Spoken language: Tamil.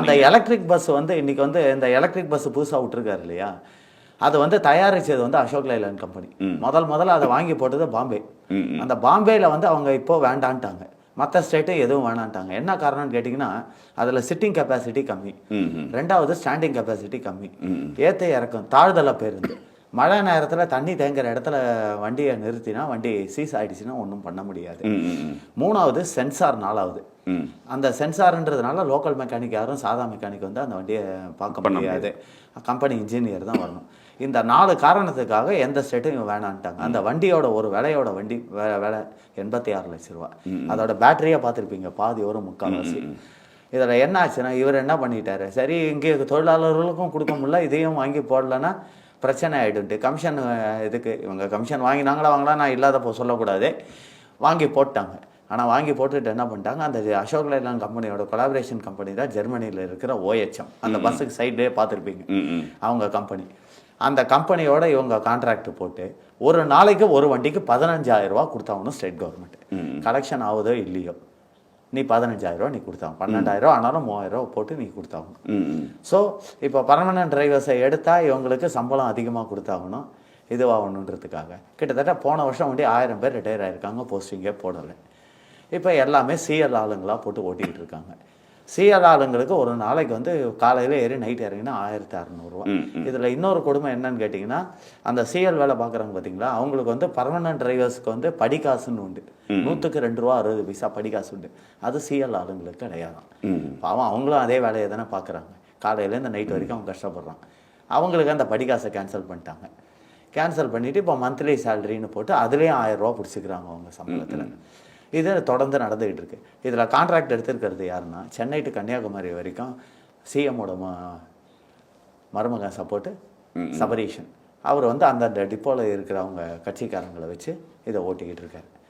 அந்த எலக்ட்ரிக் பஸ் வந்து இன்னைக்கு வந்து இந்த எலக்ட்ரிக் பஸ் புதுசாக விட்டுருக்காரு இல்லையா, அதை வந்து தயாரித்தது வந்து அசோக் லைலாண்ட் கம்பெனி. முதல்ல அதை வாங்கி போட்டது பாம்பே. அந்த பாம்பேயில் வந்து அவங்க இப்போ வேண்டான்ட்டாங்க, மற்ற ஸ்டேட்டும் எதுவும் வேணான்ட்டாங்க. என்ன காரணம்னு கேட்டிங்கன்னா, அதில் சிட்டிங் கெப்பாசிட்டி கம்மி, ரெண்டாவது ஸ்டாண்டிங் கெப்பாசிட்டி கம்மி, ஏற்ற இறக்கம் தாழ்தல பேருந்து. மழை நேரத்தில் தண்ணி தேங்குற இடத்துல வண்டியை நிறுத்தினா வண்டி சீஸ் ஆகிடுச்சுன்னா ஒன்றும் பண்ண முடியாது. மூணாவது சென்சார். நாலாவது அந்த சென்சார்ன்றதுனால லோக்கல் மெக்கானிக் யாரும் சாதா மெக்கானிக் வந்து அந்த வண்டியை பார்க்க முடியாது, கம்பெனி இன்ஜினியர் தான் வரணும். இந்த 4 காரணத்துக்காக எந்த ஸ்டேட்டும் இவங்க வேணான்ட்டாங்க. அந்த வண்டியோட ஒரு விலையோட வண்டி விலை 86 லட்சம் ரூபா. அதோட பேட்டரியாக பார்த்துருப்பீங்க, பாதி ஒரு முக்கால்வாசி. இதில் என்ன ஆச்சுன்னா, இவர் என்ன பண்ணிட்டாரு, சரி இங்கே தொழிலாளர்களுக்கும் கொடுக்க முடியல, இதையும் வாங்கி போடலன்னா பிரச்சனை ஆகிடுன்ட்டு கமிஷன் இதுக்கு இவங்க கமிஷன் வாங்கினாங்களா நான் இல்லாத சொல்லக்கூடாது, வாங்கி போட்டாங்க. ஆனால் வாங்கி போட்டுட்டு என்ன பண்ணிட்டாங்க, அந்த அசோக் லைலாண்ட் கம்பெனியோட கொலாபரேஷன் கம்பெனி தான் ஜெர்மனியில் இருக்கிற OHM. அந்த பஸ்ஸுக்கு சைட்லேயே பார்த்துருப்பீங்க, அவங்க கம்பெனி. அந்த கம்பெனியோட இவங்க கான்ட்ராக்ட் போட்டு ஒரு நாளைக்கு ஒரு வண்டிக்கு 15,000 ரூபா கொடுத்தாங்கன்னு ஸ்டேட் கவர்மெண்ட். கலெக்ஷன் ஆகுதோ இல்லையோ, நீ 15,000 ரூபா நீ கொடுத்தாங்க, 12,000 ரூபா ஆனாலும் 3,000 ரூபா போட்டு நீ கொடுத்தாங்க. ஸோ இப்போ பர்மனன்ட் டிரைவர்ஸை எடுத்தால் இவங்களுக்கு சம்பளம் அதிகமாக கொடுத்தாகணும், இதுவாகணுன்றதுக்காக. கிட்டத்தட்ட போன வருஷம் வண்டி 1000 பேர் ரிட்டையர் ஆகிருக்காங்க, போஸ்டிங்கே போடலை. இப்போ எல்லாமே CL ஆளுங்களாக போட்டு ஓட்டிக்கிட்டு இருக்காங்க. CL ஆளுங்களுக்கு ஒரு நாளைக்கு வந்து காலையில் ஏறி நைட் இறங்கினா 1,600 ரூபா. இதில் இன்னொரு கொடுமை என்னன்னு கேட்டிங்கன்னா, அந்த CL வேலை பார்க்குறாங்க பார்த்தீங்களா, அவங்களுக்கு வந்து பர்மனன்ட் டிரைவர்ஸ்க்கு வந்து படிக்காசுன்னு உண்டு, 100க்கு 2 ரூபா 60 பைசா படிக்காசு உண்டு. அது CL ஆளுங்களுக்கு கிடையாது. பாவம் அவங்களும் அதே வேலையை தானே பார்க்குறாங்க, காலையிலேருந்து நைட் வரைக்கும் அவங்க கஷ்டப்படுறாங்க. அவங்களுக்கு அந்த படிக்காசை கேன்சல் பண்ணிட்டாங்க. கேன்சல் பண்ணிவிட்டு இப்போ மந்த்லி சேலரின்னு போட்டு அதுலேயும் 1000 ரூபா பிடிச்சிக்கிறாங்க அவங்க சம்பளத்தில். இது தொடர்ந்து நடந்துகிட்டு இருக்கு. இதில் கான்ட்ராக்ட் எடுத்துருக்கிறது யாருன்னா, சென்னை டு கன்னியாகுமரி வரைக்கும் CMோட மருமகன் சப்போர்ட்டு சபரீஷன். அவர் வந்து அந்த டிப்போவில் இருக்கிறவங்க கட்சிக்காரங்களை வச்சு இதை ஓட்டிக்கிட்டு இருக்காரு.